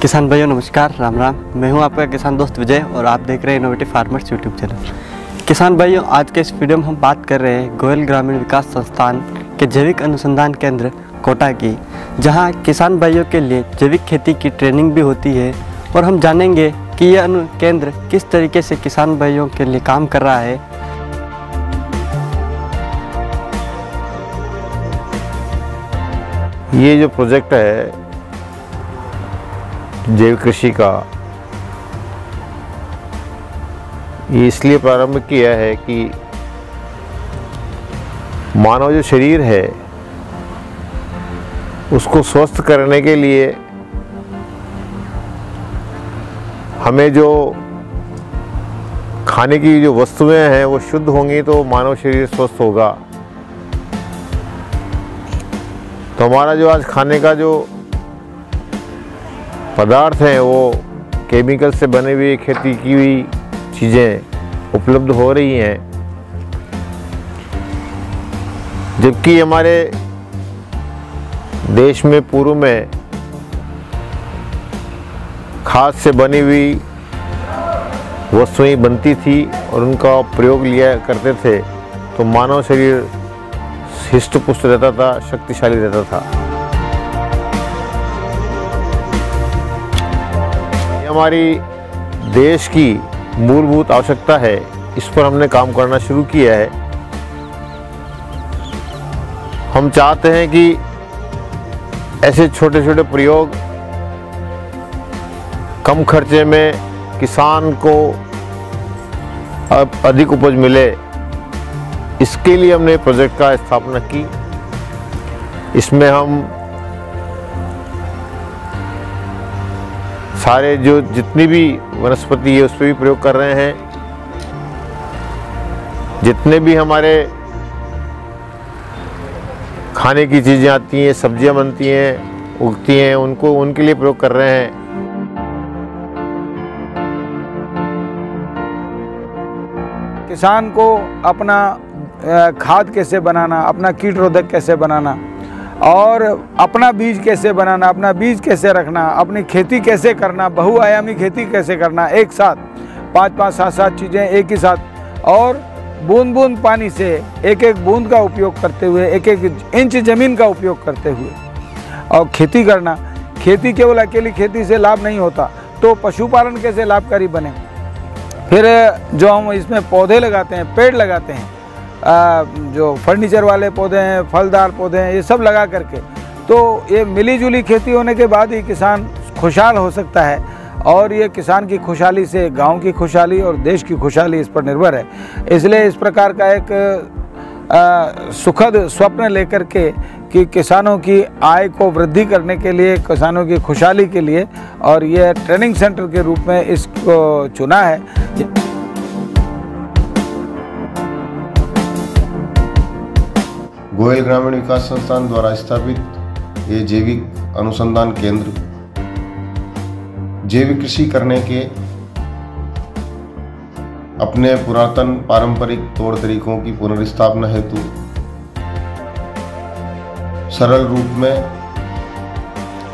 किसान भाइयों नमस्कार, राम राम। मैं हूं आपका किसान दोस्त विजय और आप देख रहे हैं इनोवेटिव फार्मर्स यूट्यूब चैनल। किसान भाइयों, आज के इस वीडियो में हम बात कर रहे हैं गोयल ग्रामीण विकास संस्थान के जैविक अनुसंधान केंद्र कोटा की, जहां किसान भाइयों के लिए जैविक खेती की ट्रेनिंग भी होती है और हम जानेंगे कि यह केंद्र किस तरीके से किसान भाइयों के लिए काम कर रहा है। ये जो प्रोजेक्ट है जैविक कृषि का, ये इसलिए प्रारंभ किया है कि मानव जो शरीर है उसको स्वस्थ करने के लिए हमें जो खाने की जो वस्तुएं हैं वो शुद्ध होंगी तो मानव शरीर स्वस्थ होगा। तो हमारा जो आज खाने का जो पदार्थ हैं वो केमिकल से बने हुए खेती की हुई चीज़ें उपलब्ध हो रही हैं, जबकि हमारे देश में पूर्व में खाद से बनी हुई वस्तुएं बनती थी और उनका प्रयोग लिया करते थे तो मानव शरीर हिष्ट पुष्ट रहता था, शक्तिशाली रहता था। हमारी देश की मूलभूत आवश्यकता है, इस पर हमने काम करना शुरू किया है। हम चाहते हैं कि ऐसे छोटे छोटे प्रयोग कम खर्चे में किसान को अधिक उपज मिले, इसके लिए हमने प्रोजेक्ट का स्थापना की। इसमें हम सारे जो जितनी भी वनस्पति है उस पर भी प्रयोग कर रहे हैं। जितने भी हमारे खाने की चीज़ें आती हैं, सब्जियां बनती हैं, उगती हैं, उनके लिए प्रयोग कर रहे हैं। किसान को अपना खाद कैसे बनाना, अपना कीट रोधक कैसे बनाना और अपना बीज कैसे बनाना, अपना बीज कैसे रखना, अपनी खेती कैसे करना, बहुआयामी खेती कैसे करना, एक साथ 5-5, 7-7 चीज़ें एक ही साथ, और बूंद बूंद पानी से एक एक बूंद का उपयोग करते हुए, एक एक इंच ज़मीन का उपयोग करते हुए और खेती करना। खेती केवल अकेली खेती से लाभ नहीं होता, तो पशुपालन कैसे लाभकारी बने। फिर जो हम इसमें पौधे लगाते हैं, पेड़ लगाते हैं, जो फर्नीचर वाले पौधे हैं, फलदार पौधे हैं, ये सब लगा करके, तो ये मिली जुली खेती होने के बाद ही किसान खुशहाल हो सकता है। और ये किसान की खुशहाली से गांव की खुशहाली और देश की खुशहाली इस पर निर्भर है। इसलिए इस प्रकार का एक सुखद स्वप्न लेकर के कि किसानों की आय को वृद्धि करने के लिए, किसानों की खुशहाली के लिए, और ये ट्रेनिंग सेंटर के रूप में इसको चुना है। गोयल ग्रामीण विकास संस्थान द्वारा स्थापित ये जैविक अनुसंधान केंद्र जैविक कृषि करने के अपने पुरातन पारंपरिक तौर तरीकों की पुनर्स्थापना हेतु सरल रूप में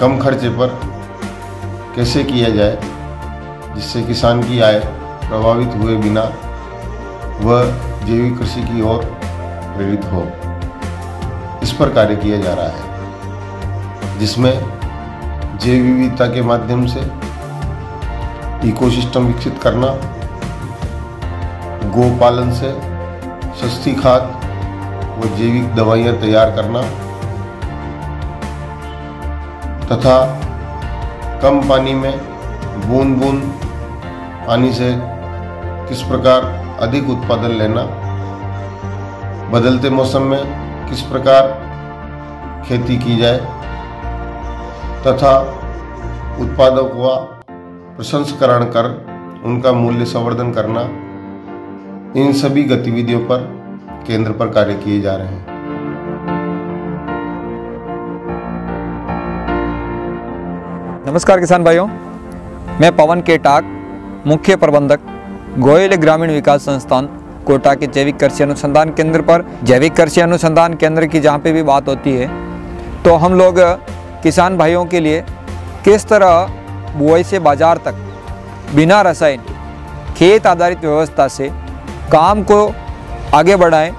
कम खर्चे पर कैसे किया जाए जिससे किसान की आय प्रभावित हुए बिना वह जैविक कृषि की ओर प्रेरित हो, इस पर कार्य किया जा रहा है, जिसमें जैव विविधता के माध्यम से इकोसिस्टम विकसित करना, गोपालन से सस्ती खाद व जैविक दवाइयाँ तैयार करना तथा कम पानी में बूंद बूंद पानी से किस प्रकार अधिक उत्पादन लेना, बदलते मौसम में किस प्रकार खेती की जाए तथा उत्पादों का प्रसंस्करण कर उनका मूल्य संवर्धन करना, इन सभी गतिविधियों पर केंद्र पर कार्य किए जा रहे हैं। नमस्कार किसान भाइयों, मैं पवन के टाक, मुख्य प्रबंधक गोयल ग्रामीण विकास संस्थान कोटा के जैविक कृषि अनुसंधान केंद्र पर। जैविक कृषि अनुसंधान केंद्र की जहाँ पे भी बात होती है तो हम लोग किसान भाइयों के लिए किस तरह बुआई से बाजार तक बिना रसायन खेत आधारित व्यवस्था से काम को आगे बढ़ाएं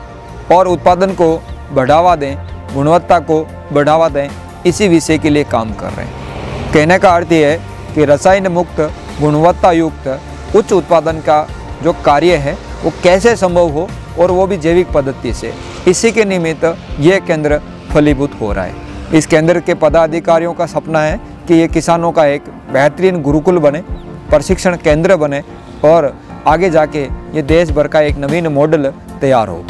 और उत्पादन को बढ़ावा दें, गुणवत्ता को बढ़ावा दें, इसी विषय के लिए काम कर रहे हैं। कहने का अर्थ ये है कि रसायन मुक्त गुणवत्ता युक्त उच्च उत्पादन का जो कार्य है वो कैसे संभव हो और वो भी जैविक पद्धति से, इसी के निमित्त यह केंद्र फलीभूत हो रहा है। इस केंद्र के पदाधिकारियों का सपना है कि ये किसानों का एक बेहतरीन गुरुकुल बने, प्रशिक्षण केंद्र बने और आगे जाके ये देश भर का एक नवीन मॉडल तैयार हो।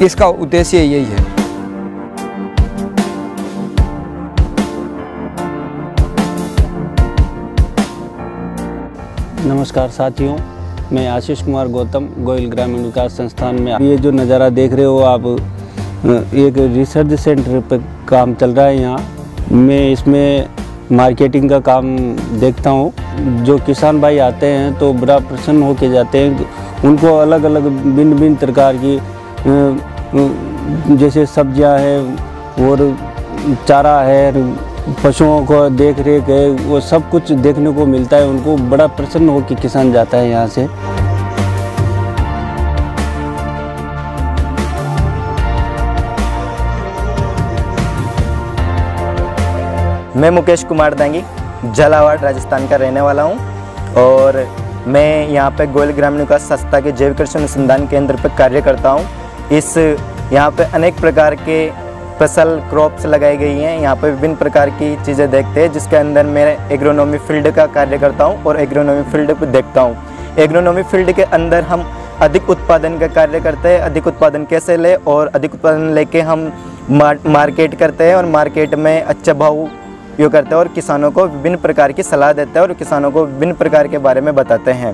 इसका उद्देश्य यही है। नमस्कार साथियों, मैं आशीष कुमार गौतम गोयल ग्रामीण विकास संस्थान में। ये जो नज़ारा देख रहे हो आप, एक रिसर्च सेंटर पर काम चल रहा है यहाँ। मैं इसमें मार्केटिंग का काम देखता हूँ। जो किसान भाई आते हैं तो बड़ा प्रसन्न होके जाते हैं। उनको अलग अलग भिन्न भिन्न प्रकार की जैसे सब्जियां हैं और चारा है, पशुओं को देख रेख है, वो सब कुछ देखने को मिलता है। उनको बड़ा प्रसन्न होकर किसान जाता है यहाँ से। मैं मुकेश कुमार दांगी झालावाड़ राजस्थान का रहने वाला हूँ और मैं यहाँ पे गोयल ग्रामीण विकास संस्था के जैविक कृषि अनुसंधान केंद्र पर कार्य करता हूँ। यहाँ पे अनेक प्रकार के फसल क्रॉप्स लगाई गई हैं। यहाँ पे विभिन्न प्रकार की चीज़ें देखते हैं, जिसके अंदर मैं एग्रोनॉमी फील्ड का कार्य करता हूँ और एग्रोनॉमी फील्ड पर देखता हूँ। एग्रोनॉमी फील्ड के अंदर हम अधिक उत्पादन का कार्य करते हैं। अधिक उत्पादन कैसे ले और अधिक उत्पादन लेके हम मार्केट करते हैं और मार्केट में अच्छा भाव यो करते हैं और किसानों को विभिन्न प्रकार की सलाह देते हैं और किसानों को विभिन्न प्रकार के बारे में बताते हैं।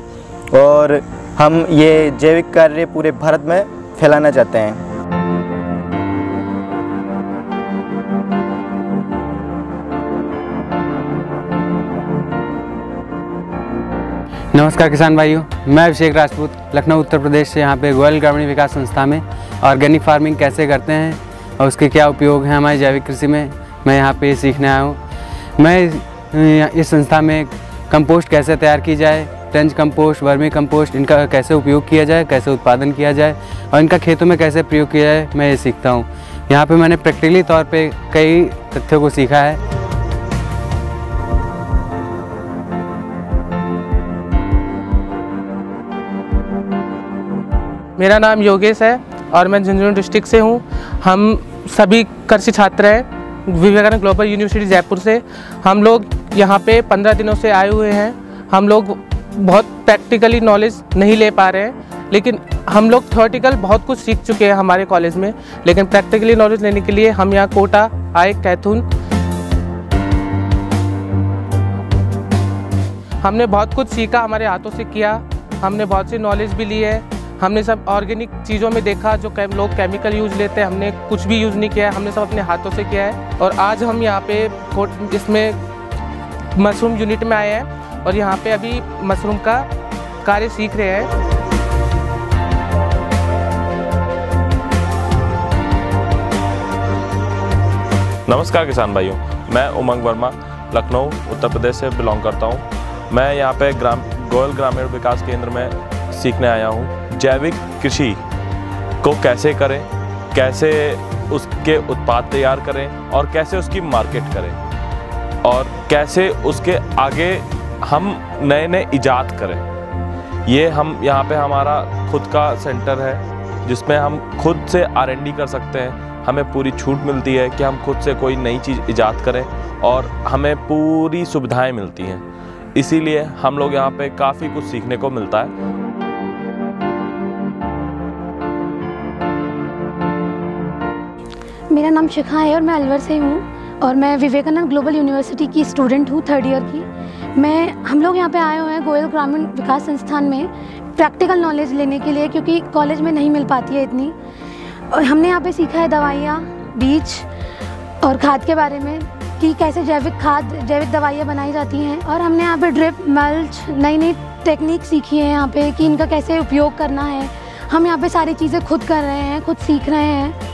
और हम ये जैविक कार्य पूरे भारत में फैलाना चाहते हैं। नमस्कार किसान भाइयों, मैं अभिषेक राजपूत लखनऊ उत्तर प्रदेश से यहाँ पे गोयल ग्रामीण विकास संस्था में ऑर्गेनिक फार्मिंग कैसे करते हैं और उसके क्या उपयोग हैं हमारी जैविक कृषि में, मैं यहाँ पे सीखने आया हूँ। मैं इस संस्था में कंपोस्ट कैसे तैयार की जाए, ट्रेंच कंपोस्ट, वर्मी कंपोस्ट, इनका कैसे उपयोग किया जाए, कैसे उत्पादन किया जाए और इनका खेतों में कैसे प्रयोग किया जाए, मैं ये सीखता हूँ। यहाँ पे मैंने प्रैक्टिकली तौर पे कई तथ्यों को सीखा है। मेरा नाम योगेश है और मैं झुंझुनू डिस्ट्रिक्ट से हूँ। हम सभी कृषि छात्र हैं विवेकानंद ग्लोबल यूनिवर्सिटी जयपुर से। हम लोग यहाँ पे 15 दिनों से आए हुए हैं। हम लोग बहुत प्रैक्टिकली नॉलेज नहीं ले पा रहे हैं, लेकिन हम लोग थ्योरेटिकल बहुत कुछ सीख चुके हैं हमारे कॉलेज में, लेकिन प्रैक्टिकली नॉलेज लेने के लिए हम यहाँ कोटा आए, कैथून। हमने बहुत कुछ सीखा, हमारे हाथों से किया, हमने बहुत सी नॉलेज भी ली है। हमने सब ऑर्गेनिक चीज़ों में देखा जो लोग केमिकल यूज़ लेते हैं, हमने कुछ भी यूज़ नहीं किया है, हमने सब अपने हाथों से किया है। और आज हम यहाँ पे इसमें मशरूम यूनिट में आए हैं और यहाँ पे अभी मशरूम का कार्य सीख रहे हैं। नमस्कार किसान भाइयों, मैं उमंग वर्मा लखनऊ उत्तर प्रदेश से बिलोंग करता हूँ। मैं यहाँ पे गोयल ग्रामीण विकास केंद्र में सीखने आया हूँ जैविक कृषि को कैसे करें, कैसे उसके उत्पाद तैयार करें और कैसे उसकी मार्केट करें और कैसे उसके आगे हम नए नए इजाद करें। ये हम यहाँ पे हमारा खुद का सेंटर है जिसमें हम खुद से R&D कर सकते हैं। हमें पूरी छूट मिलती है कि हम खुद से कोई नई चीज़ इजाद करें और हमें पूरी सुविधाएं मिलती हैं। इसीलिए हम लोग यहाँ पे काफ़ी कुछ सीखने को मिलता है। मेरा नाम शिखा है और मैं अलवर से हूँ और मैं विवेकानंद ग्लोबल यूनिवर्सिटी की स्टूडेंट हूँ, 3rd ईयर की। हम लोग यहाँ पे आए हुए हैं गोयल ग्रामीण विकास संस्थान में प्रैक्टिकल नॉलेज लेने के लिए, क्योंकि कॉलेज में नहीं मिल पाती है इतनी। और हमने यहाँ पे सीखा है दवाइयाँ, बीज और खाद के बारे में कि कैसे जैविक दवाइयाँ बनाई जाती हैं। और हमने यहाँ पे ड्रिप, मल्च, नई नई टेक्निक सीखी है यहाँ पे कि इनका कैसे उपयोग करना है। हम यहाँ पे सारी चीज़ें खुद कर रहे हैं, खुद सीख रहे हैं।